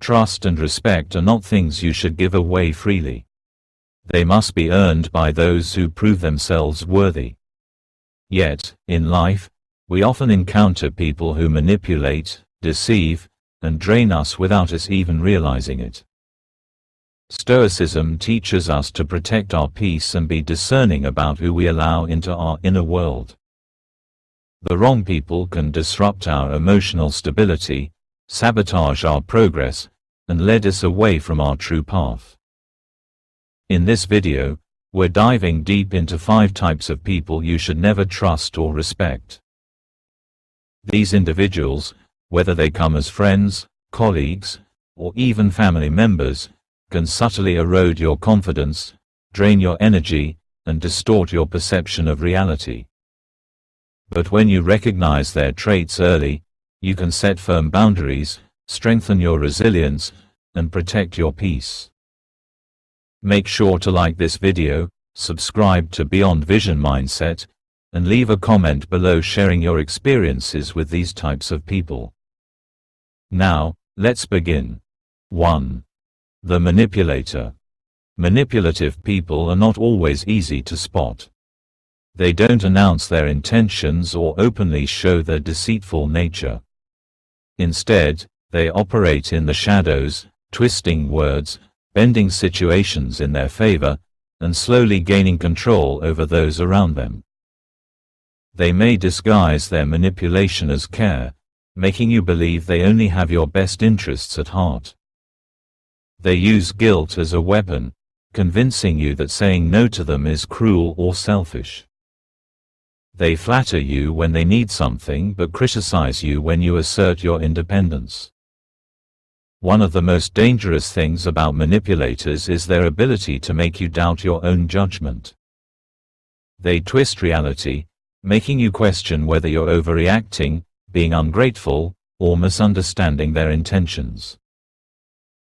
Trust and respect are not things you should give away freely. They must be earned by those who prove themselves worthy. Yet, in life, we often encounter people who manipulate, deceive, and drain us without us even realizing it. Stoicism teaches us to protect our peace and be discerning about who we allow into our inner world. The wrong people can disrupt our emotional stability, sabotage our progress, and lead us away from our true path. In this video, we're diving deep into 5 types of people you should never trust or respect. These individuals, whether they come as friends, colleagues, or even family members, can subtly erode your confidence, drain your energy, and distort your perception of reality. But when you recognize their traits early, you can set firm boundaries, strengthen your resilience, and protect your peace. Make sure to like this video, subscribe to Beyond Vision Mindset, and leave a comment below sharing your experiences with these types of people. Now, let's begin. 1. The manipulator. Manipulative people are not always easy to spot. They don't announce their intentions or openly show their deceitful nature. Instead, they operate in the shadows, twisting words, bending situations in their favor, and slowly gaining control over those around them. They may disguise their manipulation as care, making you believe they only have your best interests at heart. They use guilt as a weapon, convincing you that saying no to them is cruel or selfish. They flatter you when they need something but criticize you when you assert your independence. One of the most dangerous things about manipulators is their ability to make you doubt your own judgment. They twist reality, making you question whether you're overreacting, being ungrateful, or misunderstanding their intentions.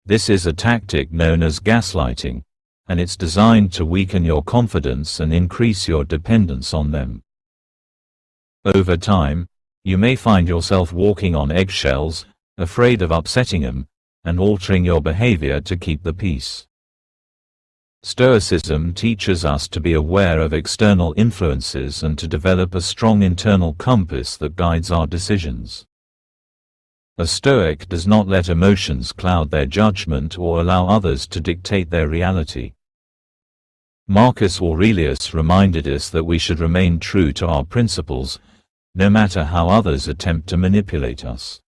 This is a tactic known as gaslighting, and it's designed to weaken your confidence and increase your dependence on them. Over time, you may find yourself walking on eggshells, afraid of upsetting them, and altering your behavior to keep the peace. Stoicism teaches us to be aware of external influences and to develop a strong internal compass that guides our decisions. A Stoic does not let emotions cloud their judgment or allow others to dictate their reality. Marcus Aurelius reminded us that we should remain true to our principles, no matter how others attempt to manipulate us.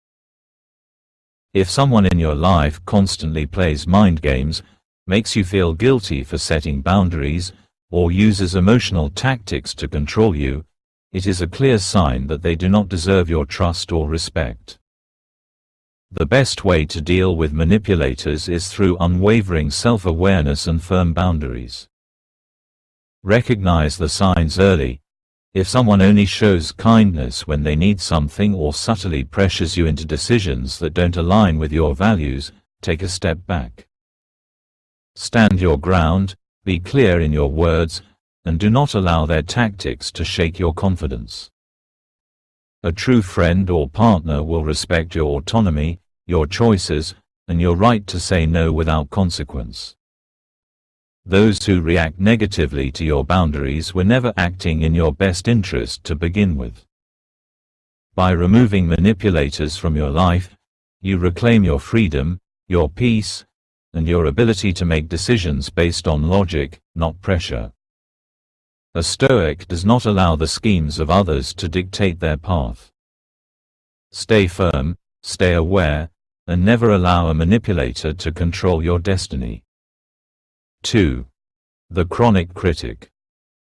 If someone in your life constantly plays mind games, makes you feel guilty for setting boundaries, or uses emotional tactics to control you, it is a clear sign that they do not deserve your trust or respect. The best way to deal with manipulators is through unwavering self-awareness and firm boundaries. Recognize the signs early. If someone only shows kindness when they need something or subtly pressures you into decisions that don't align with your values, take a step back. Stand your ground, be clear in your words, and do not allow their tactics to shake your confidence. A true friend or partner will respect your autonomy, your choices, and your right to say no without consequence. Those who react negatively to your boundaries were never acting in your best interest to begin with. By removing manipulators from your life, you reclaim your freedom, your peace, and your ability to make decisions based on logic, not pressure. A Stoic does not allow the schemes of others to dictate their path. Stay firm, stay aware, and never allow a manipulator to control your destiny. 2. The chronic critic.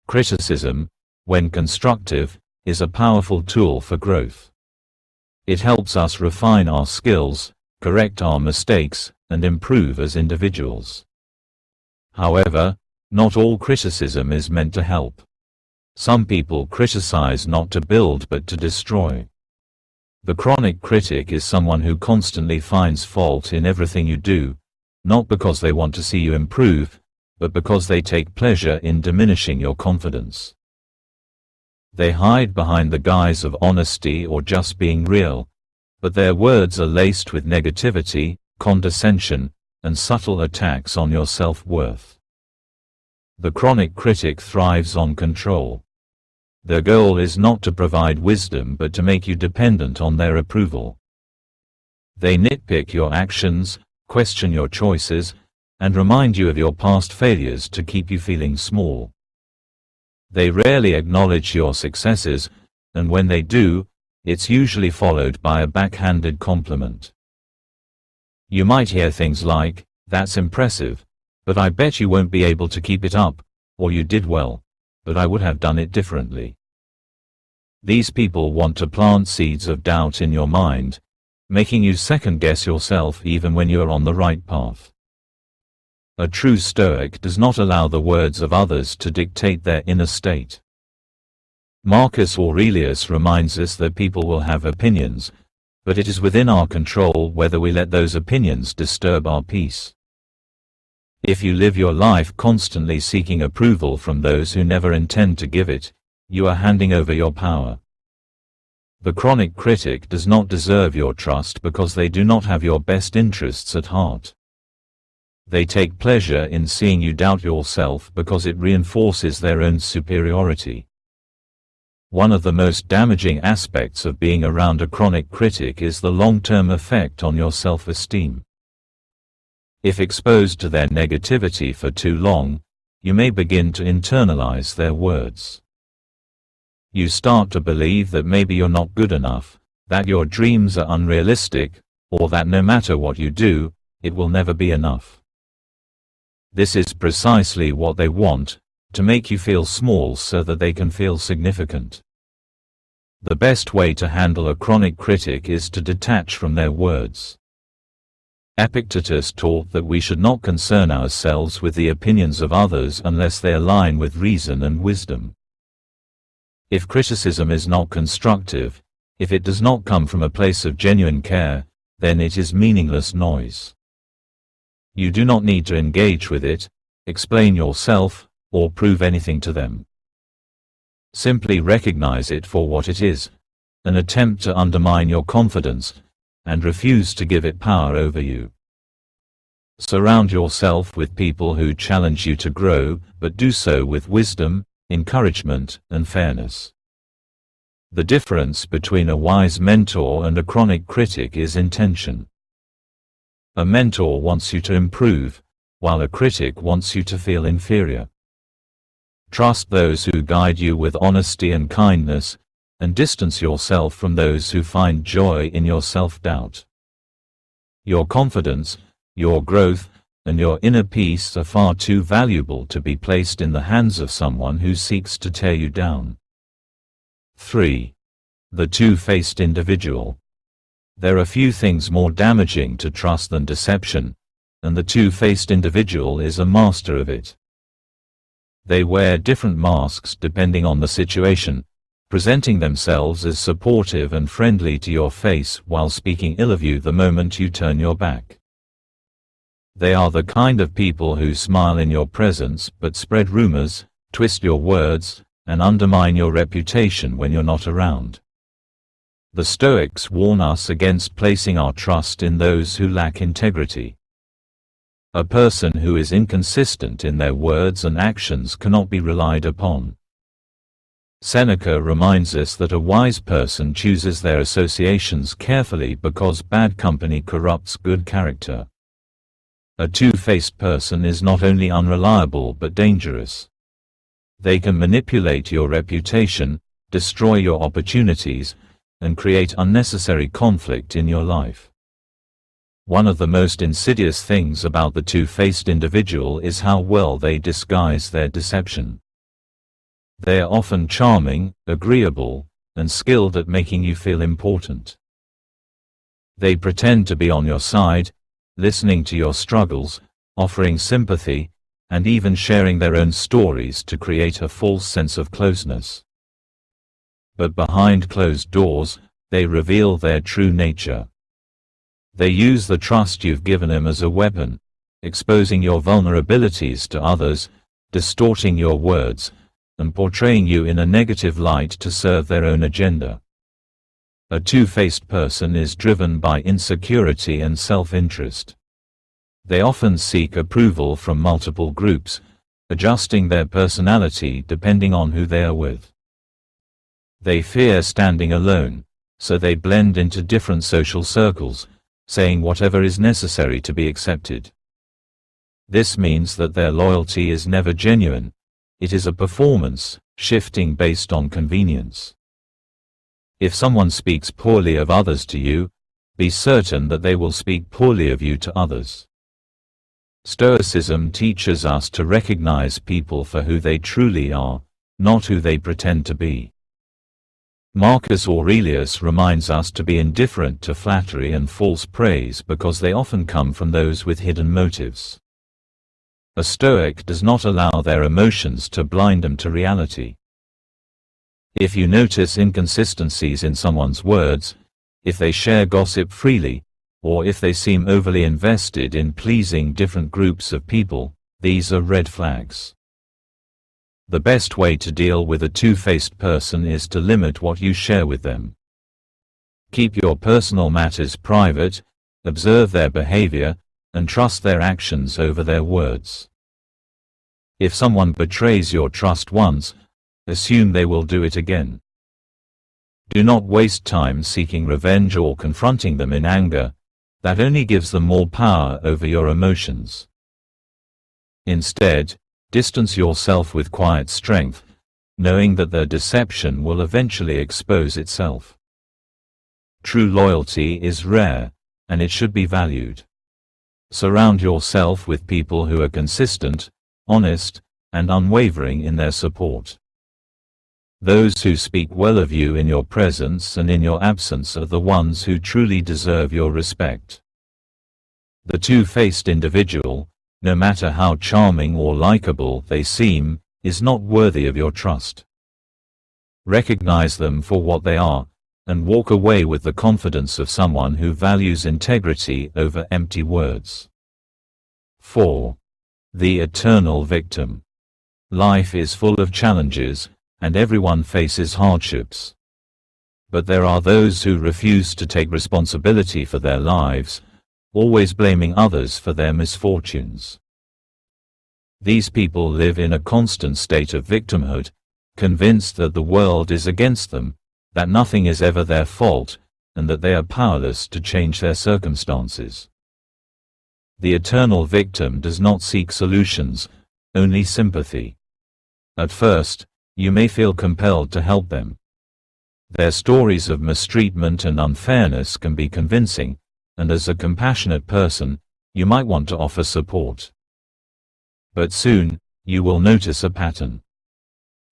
Criticism, when constructive, is a powerful tool for growth. It helps us refine our skills, correct our mistakes, and improve as individuals. However, not all criticism is meant to help. Some people criticize not to build but to destroy. The chronic critic is someone who constantly finds fault in everything you do, not because they want to see you improve, but because they take pleasure in diminishing your confidence. They hide behind the guise of honesty or just being real, but their words are laced with negativity, condescension, and subtle attacks on your self-worth. The chronic critic thrives on control. Their goal is not to provide wisdom but to make you dependent on their approval. They nitpick your actions, question your choices, and remind you of your past failures to keep you feeling small. They rarely acknowledge your successes, and when they do, it's usually followed by a backhanded compliment. You might hear things like, "That's impressive, but I bet you won't be able to keep it up," or "You did well, but I would have done it differently." These people want to plant seeds of doubt in your mind, making you second-guess yourself even when you are on the right path. A true Stoic does not allow the words of others to dictate their inner state. Marcus Aurelius reminds us that people will have opinions, but it is within our control whether we let those opinions disturb our peace. If you live your life constantly seeking approval from those who never intend to give it, you are handing over your power. The chronic critic does not deserve your trust because they do not have your best interests at heart. They take pleasure in seeing you doubt yourself because it reinforces their own superiority. One of the most damaging aspects of being around a chronic critic is the long-term effect on your self-esteem. If exposed to their negativity for too long, you may begin to internalize their words. You start to believe that maybe you're not good enough, that your dreams are unrealistic, or that no matter what you do, it will never be enough. This is precisely what they want, to make you feel small so that they can feel significant. The best way to handle a chronic critic is to detach from their words. Epictetus taught that we should not concern ourselves with the opinions of others unless they align with reason and wisdom. If criticism is not constructive, if it does not come from a place of genuine care, then it is meaningless noise. You do not need to engage with it, explain yourself, or prove anything to them. Simply recognize it for what it is, an attempt to undermine your confidence, and refuse to give it power over you. Surround yourself with people who challenge you to grow, but do so with wisdom, encouragement, and fairness. The difference between a wise mentor and a chronic critic is intention. A mentor wants you to improve, while a critic wants you to feel inferior. Trust those who guide you with honesty and kindness, and distance yourself from those who find joy in your self-doubt. Your confidence, your growth, and your inner peace are far too valuable to be placed in the hands of someone who seeks to tear you down. 3. The two-faced individual. There are few things more damaging to trust than deception, and the two-faced individual is a master of it. They wear different masks depending on the situation, presenting themselves as supportive and friendly to your face while speaking ill of you the moment you turn your back. They are the kind of people who smile in your presence but spread rumors, twist your words, and undermine your reputation when you're not around. The Stoics warn us against placing our trust in those who lack integrity. A person who is inconsistent in their words and actions cannot be relied upon. Seneca reminds us that a wise person chooses their associations carefully because bad company corrupts good character. A two-faced person is not only unreliable but dangerous. They can manipulate your reputation, destroy your opportunities, and create unnecessary conflict in your life. One of the most insidious things about the two-faced individual is how well they disguise their deception. They are often charming, agreeable, and skilled at making you feel important. They pretend to be on your side, listening to your struggles, offering sympathy, and even sharing their own stories to create a false sense of closeness. But behind closed doors, they reveal their true nature. They use the trust you've given them as a weapon, exposing your vulnerabilities to others, distorting your words, and portraying you in a negative light to serve their own agenda. A two-faced person is driven by insecurity and self-interest. They often seek approval from multiple groups, adjusting their personality depending on who they are with. They fear standing alone, so they blend into different social circles, saying whatever is necessary to be accepted. This means that their loyalty is never genuine. It is a performance, shifting based on convenience. If someone speaks poorly of others to you, be certain that they will speak poorly of you to others. Stoicism teaches us to recognize people for who they truly are, not who they pretend to be. Marcus Aurelius reminds us to be indifferent to flattery and false praise because they often come from those with hidden motives. A Stoic does not allow their emotions to blind them to reality. If you notice inconsistencies in someone's words, if they share gossip freely, or if they seem overly invested in pleasing different groups of people, these are red flags. The best way to deal with a two-faced person is to limit what you share with them. Keep your personal matters private, observe their behavior, and trust their actions over their words. If someone betrays your trust once, assume they will do it again. Do not waste time seeking revenge or confronting them in anger. That only gives them more power over your emotions. Instead, distance yourself with quiet strength, knowing that their deception will eventually expose itself. True loyalty is rare, and it should be valued. Surround yourself with people who are consistent, honest, and unwavering in their support. Those who speak well of you in your presence and in your absence are the ones who truly deserve your respect. The two-faced individual, no matter how charming or likable they seem, is not worthy of your trust. Recognize them for what they are, and walk away with the confidence of someone who values integrity over empty words. 4. The eternal victim. Life is full of challenges, and everyone faces hardships. But there are those who refuse to take responsibility for their lives, always blaming others for their misfortunes. These people live in a constant state of victimhood, convinced that the world is against them, that nothing is ever their fault, and that they are powerless to change their circumstances. The eternal victim does not seek solutions, only sympathy. At first, you may feel compelled to help them. Their stories of mistreatment and unfairness can be convincing, and as a compassionate person, you might want to offer support. But soon, you will notice a pattern.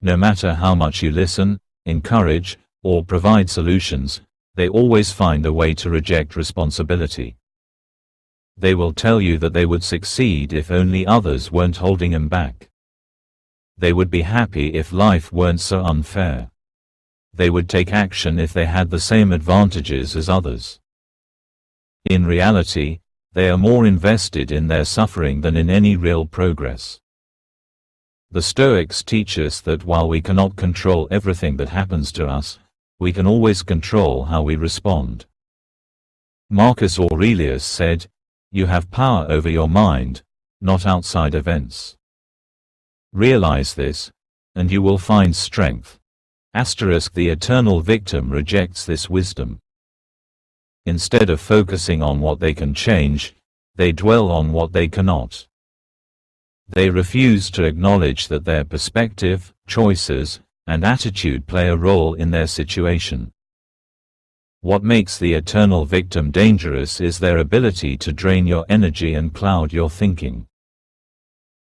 No matter how much you listen, encourage, or provide solutions, they always find a way to reject responsibility. They will tell you that they would succeed if only others weren't holding them back. They would be happy if life weren't so unfair. They would take action if they had the same advantages as others. In reality, they are more invested in their suffering than in any real progress. The Stoics teach us that while we cannot control everything that happens to us, we can always control how we respond. Marcus Aurelius said, "You have power over your mind, not outside events." Realize this, and you will find strength. The eternal victim rejects this wisdom. Instead of focusing on what they can change, they dwell on what they cannot. They refuse to acknowledge that their perspective, choices, and attitude play a role in their situation. What makes the eternal victim dangerous is their ability to drain your energy and cloud your thinking.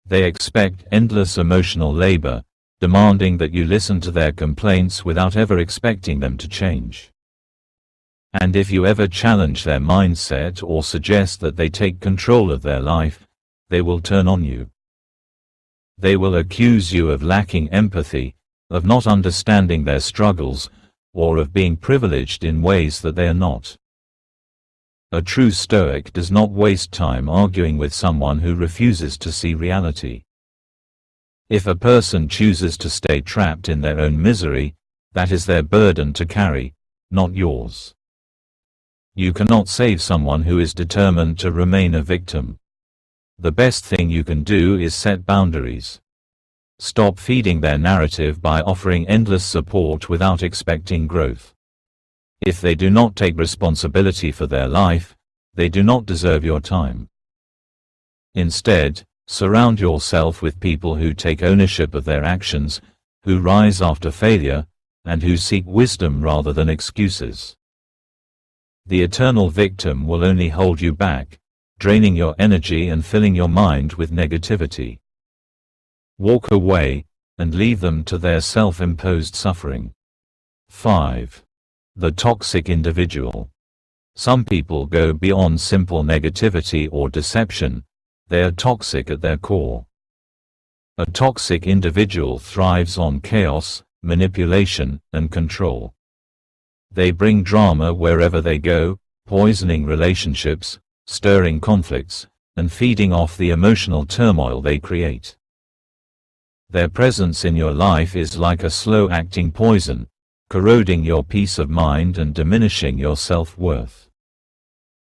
They expect endless emotional labor, demanding that you listen to their complaints without ever expecting them to change. And if you ever challenge their mindset or suggest that they take control of their life, they will turn on you. They will accuse you of lacking empathy, of not understanding their struggles, or of being privileged in ways that they are not. A true Stoic does not waste time arguing with someone who refuses to see reality. If a person chooses to stay trapped in their own misery, that is their burden to carry, not yours. You cannot save someone who is determined to remain a victim. The best thing you can do is set boundaries. Stop feeding their narrative by offering endless support without expecting growth. If they do not take responsibility for their life, they do not deserve your time. Instead, surround yourself with people who take ownership of their actions, who rise after failure, and who seek wisdom rather than excuses. The eternal victim will only hold you back, draining your energy and filling your mind with negativity. Walk away, and leave them to their self-imposed suffering. 5. The toxic individual. Some people go beyond simple negativity or deception. They are toxic at their core. A toxic individual thrives on chaos, manipulation, and control. They bring drama wherever they go, poisoning relationships, stirring conflicts, and feeding off the emotional turmoil they create. Their presence in your life is like a slow-acting poison, corroding your peace of mind and diminishing your self-worth.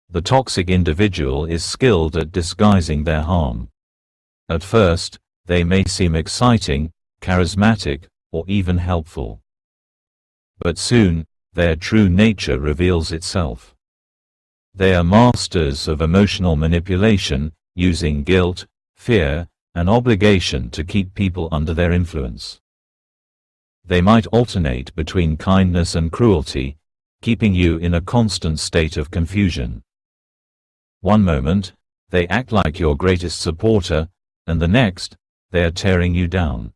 The toxic individual is skilled at disguising their harm. At first, they may seem exciting, charismatic, or even helpful. But soon, their true nature reveals itself. They are masters of emotional manipulation, using guilt, fear, and obligation to keep people under their influence. They might alternate between kindness and cruelty, keeping you in a constant state of confusion. One moment, they act like your greatest supporter, and the next, they are tearing you down.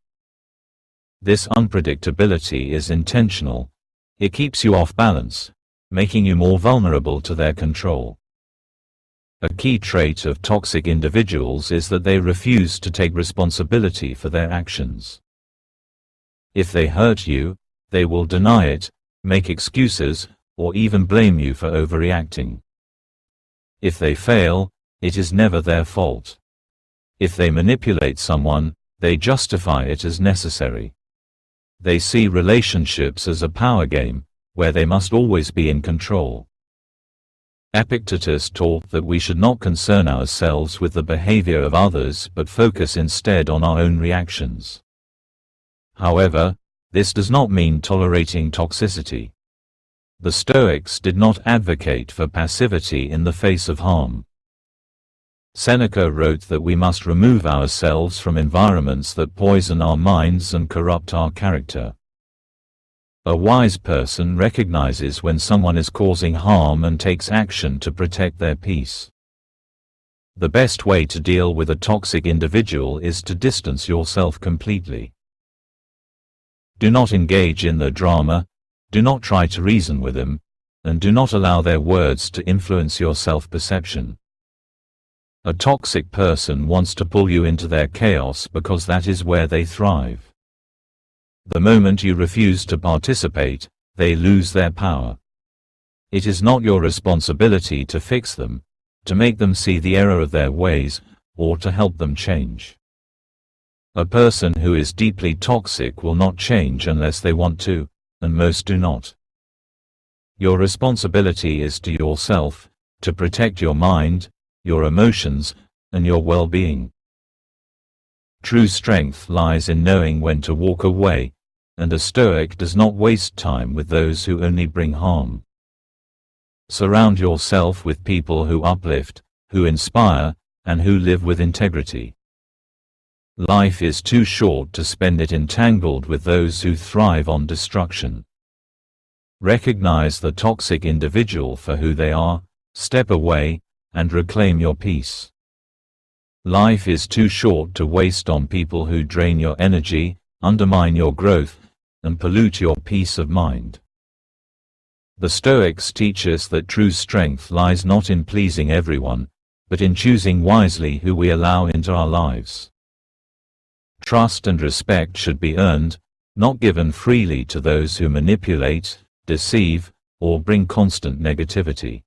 This unpredictability is intentional. It keeps you off balance, making you more vulnerable to their control. A key trait of toxic individuals is that they refuse to take responsibility for their actions. If they hurt you, they will deny it, make excuses, or even blame you for overreacting. If they fail, it is never their fault. If they manipulate someone, they justify it as necessary. They see relationships as a power game, where they must always be in control. Epictetus taught that we should not concern ourselves with the behavior of others but focus instead on our own reactions. However, this does not mean tolerating toxicity. The Stoics did not advocate for passivity in the face of harm. Seneca wrote that we must remove ourselves from environments that poison our minds and corrupt our character. A wise person recognizes when someone is causing harm and takes action to protect their peace. The best way to deal with a toxic individual is to distance yourself completely. Do not engage in the drama, do not try to reason with them, and do not allow their words to influence your self-perception. A toxic person wants to pull you into their chaos because that is where they thrive. The moment you refuse to participate, they lose their power. It is not your responsibility to fix them, to make them see the error of their ways, or to help them change. A person who is deeply toxic will not change unless they want to, and most do not. Your responsibility is to yourself, to protect your mind, your emotions, and your well-being. True strength lies in knowing when to walk away, and a Stoic does not waste time with those who only bring harm. Surround yourself with people who uplift, who inspire, and who live with integrity. Life is too short to spend it entangled with those who thrive on destruction. Recognize the toxic individual for who they are, step away, and reclaim your peace. Life is too short to waste on people who drain your energy, undermine your growth, and pollute your peace of mind. The Stoics teach us that true strength lies not in pleasing everyone, but in choosing wisely who we allow into our lives. Trust and respect should be earned, not given freely to those who manipulate, deceive, or bring constant negativity.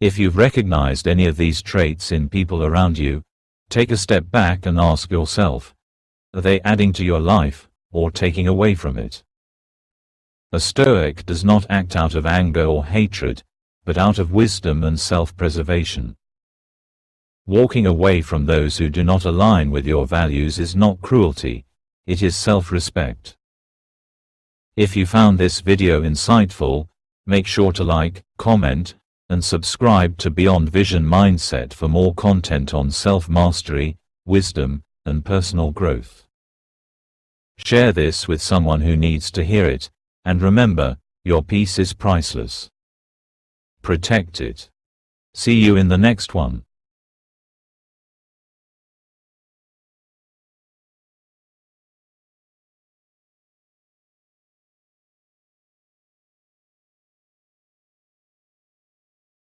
If you've recognized any of these traits in people around you, take a step back and ask yourself, are they adding to your life, or taking away from it? A Stoic does not act out of anger or hatred, but out of wisdom and self-preservation. Walking away from those who do not align with your values is not cruelty, it is self-respect. If you found this video insightful, make sure to like, comment, and subscribe to Beyond Vision Mindset for more content on self-mastery, wisdom, and personal growth. Share this with someone who needs to hear it, and remember, your peace is priceless. Protect it. See you in the next one.